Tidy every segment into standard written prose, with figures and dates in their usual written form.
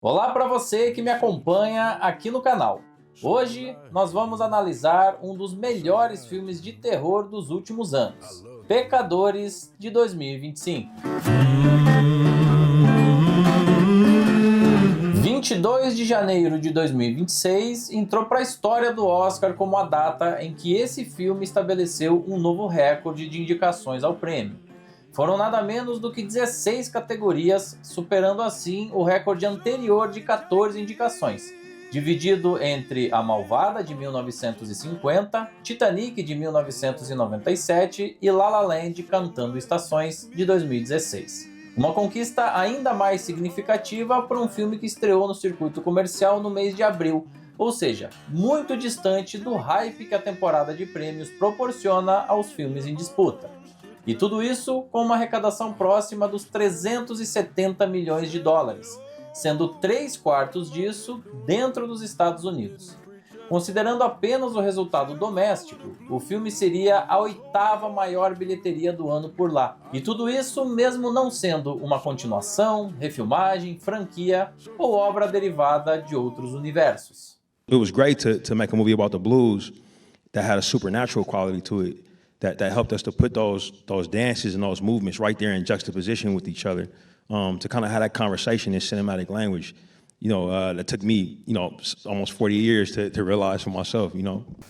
Olá para você que me acompanha aqui no canal. Hoje nós vamos analisar um dos melhores filmes de terror dos últimos anos, Pecadores de 2025. 22 de janeiro de 2026 entrou para a história do Oscar como a data em que esse filme estabeleceu um novo recorde de indicações ao prêmio. Foram nada menos do que 16 categorias, superando assim o recorde anterior de 14 indicações, dividido entre A Malvada, de 1950, Titanic, de 1997 e La La Land, Cantando Estações, de 2016. Uma conquista ainda mais significativa para um filme que estreou no circuito comercial no mês de abril, ou seja, muito distante do hype que a temporada de prêmios proporciona aos filmes em disputa. E tudo isso com uma arrecadação próxima dos 370 milhões de dólares, sendo 3/4 disso dentro dos Estados Unidos. Considerando apenas o resultado doméstico, o filme seria a 8ª maior bilheteria do ano por lá. E tudo isso mesmo não sendo uma continuação, refilmagem, franquia ou obra derivada de outros universos. It was great to make a movie about the blues that had a supernatural quality to it. That helped us to put those dances and those movements right there in juxtaposition with each other, to kind of have that conversation in cinematic language. That took me, almost 40 years to realize for myself,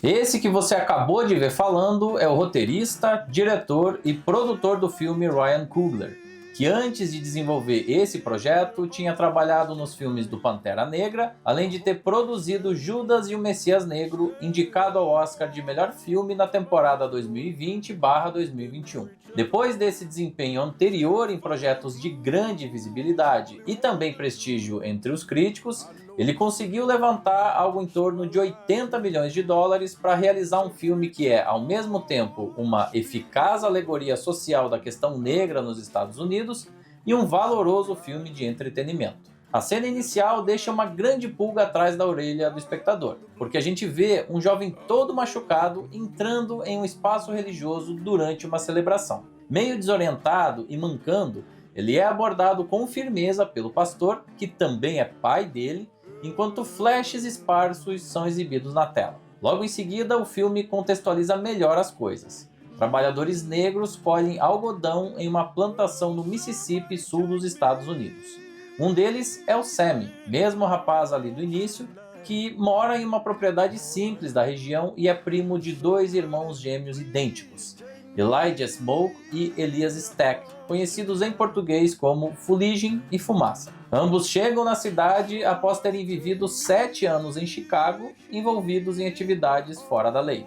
Esse que você acabou de ver falando é o roteirista, diretor e produtor do filme Ryan Coogler, que antes de desenvolver esse projeto tinha trabalhado nos filmes do Pantera Negra, além de ter produzido Judas e o Messias Negro, indicado ao Oscar de melhor filme na temporada 2020/2021. Depois desse desempenho anterior em projetos de grande visibilidade e também prestígio entre os críticos, ele conseguiu levantar algo em torno de 80 milhões de dólares para realizar um filme que é, ao mesmo tempo, uma eficaz alegoria social da questão negra nos Estados Unidos e um valoroso filme de entretenimento. A cena inicial deixa uma grande pulga atrás da orelha do espectador, porque a gente vê um jovem todo machucado entrando em um espaço religioso durante uma celebração. Meio desorientado e mancando, ele é abordado com firmeza pelo pastor, que também é pai dele, enquanto flashes esparsos são exibidos na tela. Logo em seguida, o filme contextualiza melhor as coisas. Trabalhadores negros colhem algodão em uma plantação no Mississippi, sul dos Estados Unidos. Um deles é o Sammy, mesmo rapaz ali do início, que mora em uma propriedade simples da região e é primo de 2 irmãos gêmeos idênticos, Elijah Smoke e Elias Stack, conhecidos em português como Fuligem e Fumaça. Ambos chegam na cidade após terem vivido 7 anos em Chicago, envolvidos em atividades fora da lei.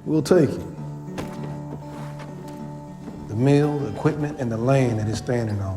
We'll take it. The mill, the equipment, and the land that it's standing on.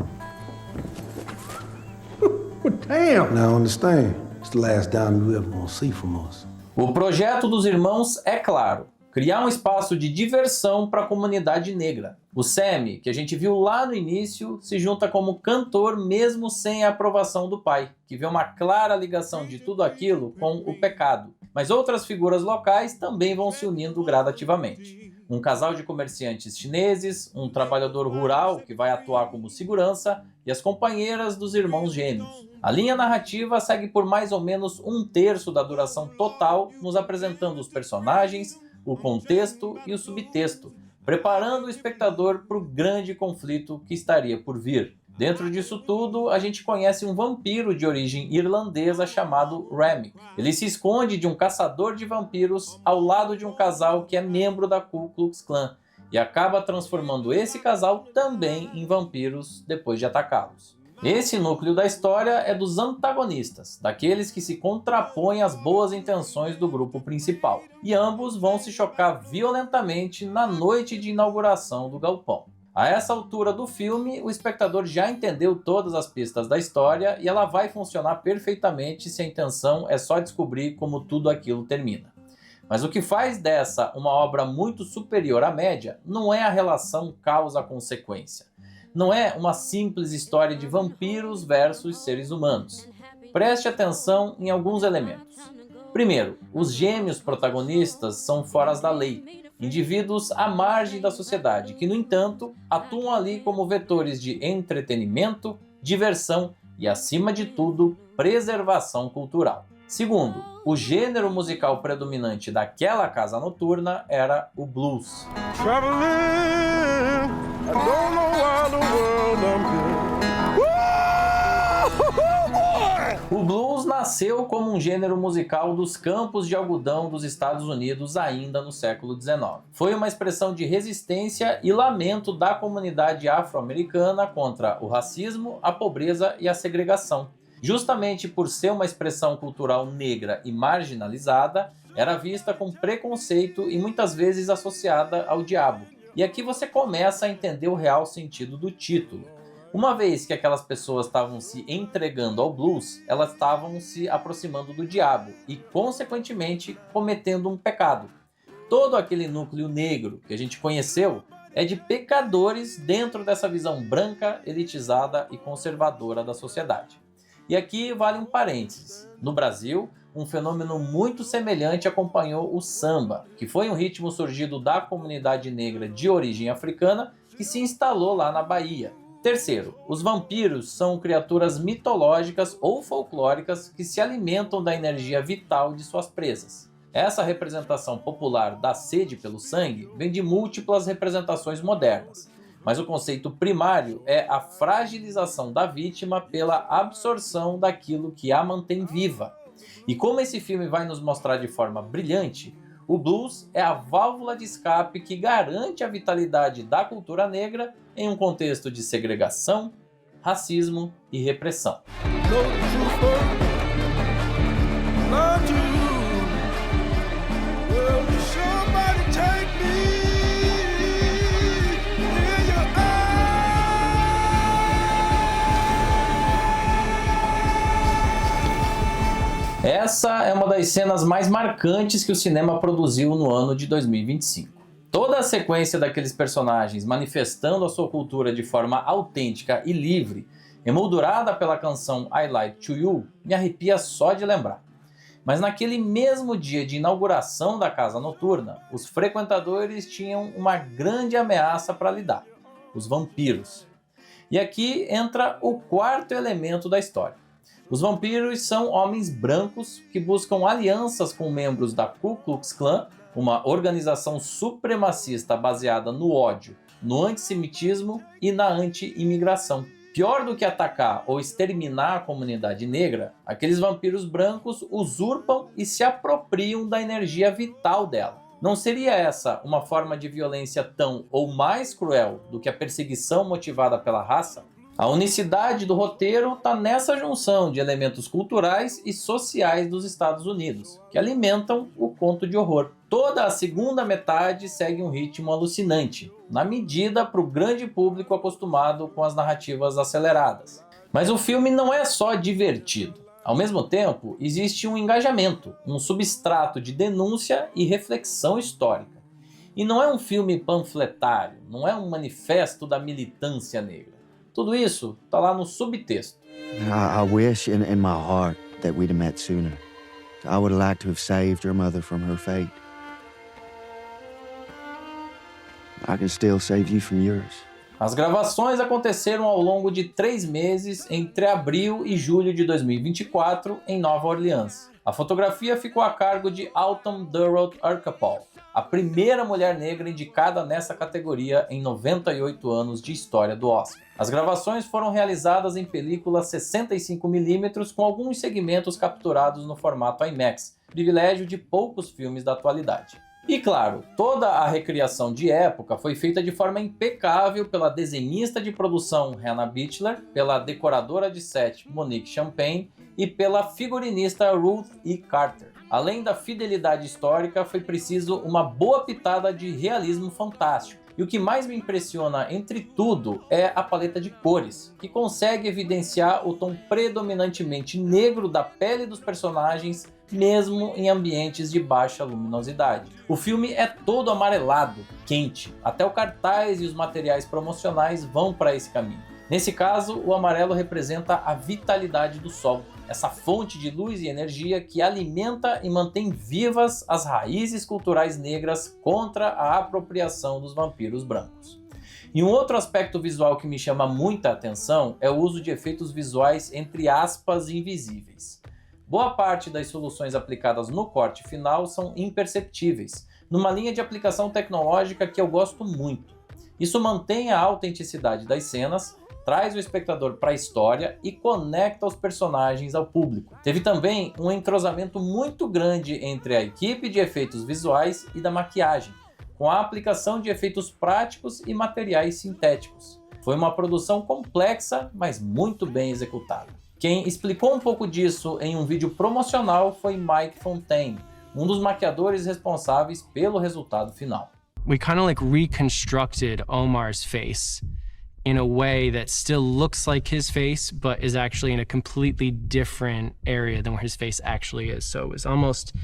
Damn! Now understand, it's the last dime you ever gonna see from us. O projeto dos irmãos é claro: criar um espaço de diversão para a comunidade negra. O Sammy, que a gente viu lá no início, se junta como cantor mesmo sem a aprovação do pai, que vê uma clara ligação de tudo aquilo com o pecado. Mas outras figuras locais também vão se unindo gradativamente. Um casal de comerciantes chineses, um trabalhador rural que vai atuar como segurança e as companheiras dos irmãos gêmeos. A linha narrativa segue por mais ou menos 1/3 da duração total, nos apresentando os personagens, o contexto e o subtexto, preparando o espectador para o grande conflito que estaria por vir. Dentro disso tudo, a gente conhece um vampiro de origem irlandesa chamado Remy. Ele se esconde de um caçador de vampiros ao lado de um casal que é membro da Ku Klux Klan e acaba transformando esse casal também em vampiros depois de atacá-los. Esse núcleo da história é dos antagonistas, daqueles que se contrapõem às boas intenções do grupo principal, e ambos vão se chocar violentamente na noite de inauguração do galpão. A essa altura do filme, o espectador já entendeu todas as pistas da história e ela vai funcionar perfeitamente se a intenção é só descobrir como tudo aquilo termina. Mas o que faz dessa uma obra muito superior à média não é a relação causa-consequência. Não é uma simples história de vampiros versus seres humanos. Preste atenção em alguns elementos. Primeiro, os gêmeos protagonistas são fora da lei, indivíduos à margem da sociedade, que, no entanto, atuam ali como vetores de entretenimento, diversão e, acima de tudo, preservação cultural. Segundo, o gênero musical predominante daquela casa noturna era o blues. O blues nasceu como um gênero musical dos campos de algodão dos Estados Unidos ainda no século XIX. Foi uma expressão de resistência e lamento da comunidade afro-americana contra o racismo, a pobreza e a segregação. Justamente por ser uma expressão cultural negra e marginalizada, era vista com preconceito e muitas vezes associada ao diabo. E aqui você começa a entender o real sentido do título. Uma vez que aquelas pessoas estavam se entregando ao blues, elas estavam se aproximando do diabo e, consequentemente, cometendo um pecado. Todo aquele núcleo negro que a gente conheceu é de pecadores dentro dessa visão branca, elitizada e conservadora da sociedade. E aqui vale um parênteses. No Brasil, um fenômeno muito semelhante acompanhou o samba, que foi um ritmo surgido da comunidade negra de origem africana que se instalou lá na Bahia. Terceiro, os vampiros são criaturas mitológicas ou folclóricas que se alimentam da energia vital de suas presas. Essa representação popular da sede pelo sangue vem de múltiplas representações modernas, mas o conceito primário é a fragilização da vítima pela absorção daquilo que a mantém viva. E como esse filme vai nos mostrar de forma brilhante, o blues é a válvula de escape que garante a vitalidade da cultura negra em um contexto de segregação, racismo e repressão. Essa é uma das cenas mais marcantes que o cinema produziu no ano de 2025. Toda a sequência daqueles personagens manifestando a sua cultura de forma autêntica e livre, emoldurada pela canção I Lied to You, me arrepia só de lembrar. Mas naquele mesmo dia de inauguração da casa noturna, os frequentadores tinham uma grande ameaça para lidar: os vampiros. E aqui entra o quarto elemento da história. Os vampiros são homens brancos que buscam alianças com membros da Ku Klux Klan, uma organização supremacista baseada no ódio, no antissemitismo e na anti-imigração. Pior do que atacar ou exterminar a comunidade negra, aqueles vampiros brancos usurpam e se apropriam da energia vital dela. Não seria essa uma forma de violência tão ou mais cruel do que a perseguição motivada pela raça? A unicidade do roteiro está nessa junção de elementos culturais e sociais dos Estados Unidos, que alimentam o conto de horror. Toda a segunda metade segue um ritmo alucinante, na medida para o grande público acostumado com as narrativas aceleradas. Mas o filme não é só divertido. Ao mesmo tempo, existe um engajamento, um substrato de denúncia e reflexão histórica. E não é um filme panfletário, não é um manifesto da militância negra. Tudo isso está lá no subtexto. I wish in my heart that we'd have met sooner. I would have liked to have saved your mother from her fate. I can still save you from yours. As gravações aconteceram ao longo de 3 meses entre abril e julho de 2024 em Nova Orleans. A fotografia ficou a cargo de Autumn Durrott Archipel, a primeira mulher negra indicada nessa categoria em 98 anos de história do Oscar. As gravações foram realizadas em película 65mm com alguns segmentos capturados no formato IMAX, privilégio de poucos filmes da atualidade. E claro, toda a recriação de época foi feita de forma impecável pela desenhista de produção Hannah Beachler, pela decoradora de set Monique Champagne e pela figurinista Ruth E. Carter. Além da fidelidade histórica, foi preciso uma boa pitada de realismo fantástico. E o que mais me impressiona entre tudo é a paleta de cores, que consegue evidenciar o tom predominantemente negro da pele dos personagens, mesmo em ambientes de baixa luminosidade. O filme é todo amarelado, quente, até o cartaz e os materiais promocionais vão para esse caminho. Nesse caso, o amarelo representa a vitalidade do sol, essa fonte de luz e energia que alimenta e mantém vivas as raízes culturais negras contra a apropriação dos vampiros brancos. E um outro aspecto visual que me chama muita atenção é o uso de efeitos visuais entre aspas invisíveis. Boa parte das soluções aplicadas no corte final são imperceptíveis, numa linha de aplicação tecnológica que eu gosto muito. Isso mantém a autenticidade das cenas, traz o espectador para a história e conecta os personagens ao público. Teve também um entrosamento muito grande entre a equipe de efeitos visuais e da maquiagem, com a aplicação de efeitos práticos e materiais sintéticos. Foi uma produção complexa, mas muito bem executada. Quem explicou um pouco disso em um vídeo promocional foi Mike Fontaine, um dos maquiadores responsáveis pelo resultado final. We kind of like reconstructed Omar's face in a way that still looks like his face, but is actually in a completely different area than where his face actually is. So it was almost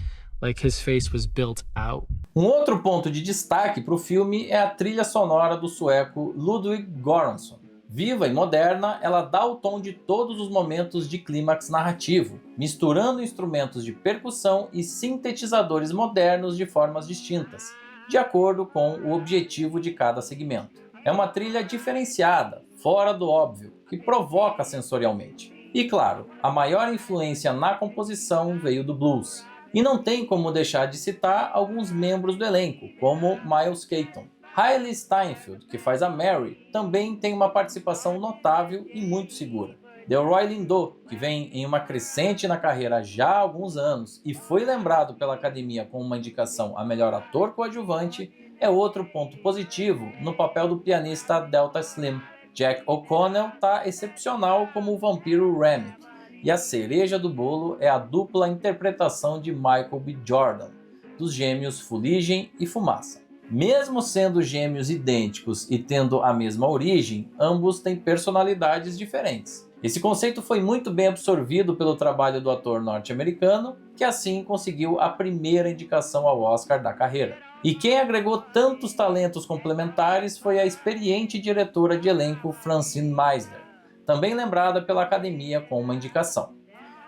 like his face was built out. Um outro ponto de destaque para o filme é a trilha sonora do sueco Ludwig Göransson. Viva e moderna, ela dá o tom de todos os momentos de clímax narrativo, misturando instrumentos de percussão e sintetizadores modernos de formas distintas, de acordo com o objetivo de cada segmento. É uma trilha diferenciada, fora do óbvio, que provoca sensorialmente. E claro, a maior influência na composição veio do blues. E não tem como deixar de citar alguns membros do elenco, como Miles Keaton. Hailee Steinfeld, que faz a Mary, também tem uma participação notável e muito segura. Delroy Lindo, que vem em uma crescente na carreira já há alguns anos e foi lembrado pela Academia com uma indicação a melhor ator coadjuvante, é outro ponto positivo no papel do pianista Delta Slim. Jack O'Connell está excepcional como o vampiro Remick, e a cereja do bolo é a dupla interpretação de Michael B. Jordan, dos gêmeos Fuligem e Fumaça. Mesmo sendo gêmeos idênticos e tendo a mesma origem, ambos têm personalidades diferentes. Esse conceito foi muito bem absorvido pelo trabalho do ator norte-americano, que assim conseguiu a primeira indicação ao Oscar da carreira. E quem agregou tantos talentos complementares foi a experiente diretora de elenco Francine Meisner, também lembrada pela Academia com uma indicação.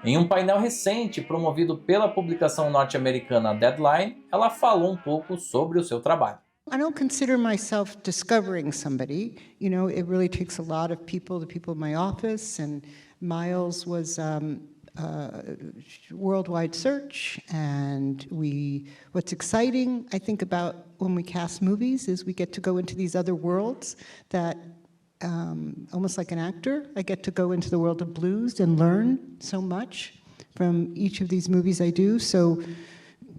Em um painel recente promovido pela publicação norte-americana Deadline, ela falou um pouco sobre o seu trabalho. I don't consider myself discovering somebody. You know, it really takes a lot of people, the people in my office, and Miles was worldwide search, and what's exciting, I think, about when we cast movies is we get to go into these other worlds that almost like an actor, I get to go into the world of blues and learn so much from each of these movies I do. So,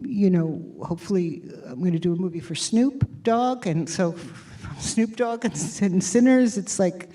you know, hopefully I'm going to do a movie for Snoop Dogg, and so from Snoop Dogg and Sinners, it's like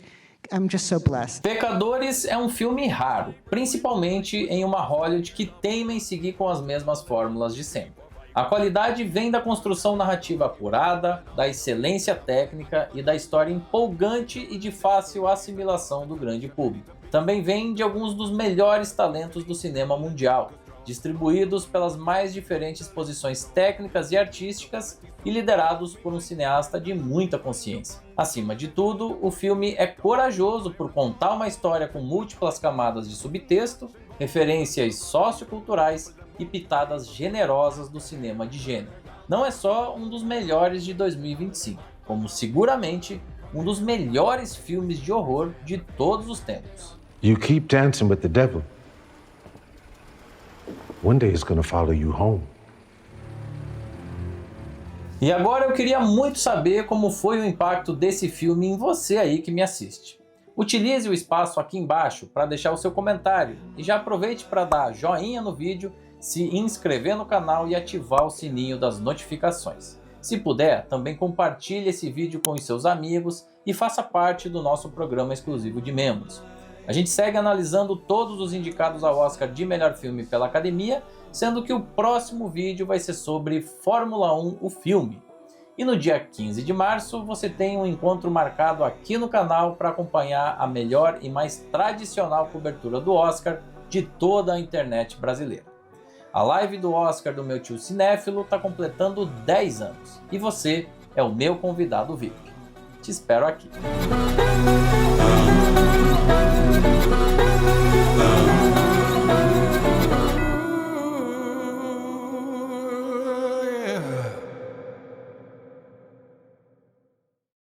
I'm just so blessed. Pecadores é um filme raro, principalmente em uma Hollywood que teima em seguir com as mesmas fórmulas de sempre. A qualidade vem da construção narrativa apurada, da excelência técnica e da história empolgante e de fácil assimilação do grande público. Também vem de alguns dos melhores talentos do cinema mundial, distribuídos pelas mais diferentes posições técnicas e artísticas e liderados por um cineasta de muita consciência. Acima de tudo, o filme é corajoso por contar uma história com múltiplas camadas de subtexto, referências socioculturais e pitadas generosas do cinema de gênero. Não é só um dos melhores de 2025, como seguramente um dos melhores filmes de horror de todos os tempos. You keep dancing with the devil. One day it's gonna follow you home. E agora eu queria muito saber como foi o impacto desse filme em você aí que me assiste. Utilize o espaço aqui embaixo para deixar o seu comentário e já aproveite para dar joinha no vídeo, se inscrever no canal e ativar o sininho das notificações. Se puder, também compartilhe esse vídeo com os seus amigos e faça parte do nosso programa exclusivo de membros. A gente segue analisando todos os indicados ao Oscar de melhor filme pela Academia, sendo que o próximo vídeo vai ser sobre Fórmula 1, o filme. E no dia 15 de março você tem um encontro marcado aqui no canal para acompanhar a melhor e mais tradicional cobertura do Oscar de toda a internet brasileira. A live do Oscar do meu tio cinéfilo está completando 10 anos e você é o meu convidado VIP. Te espero aqui.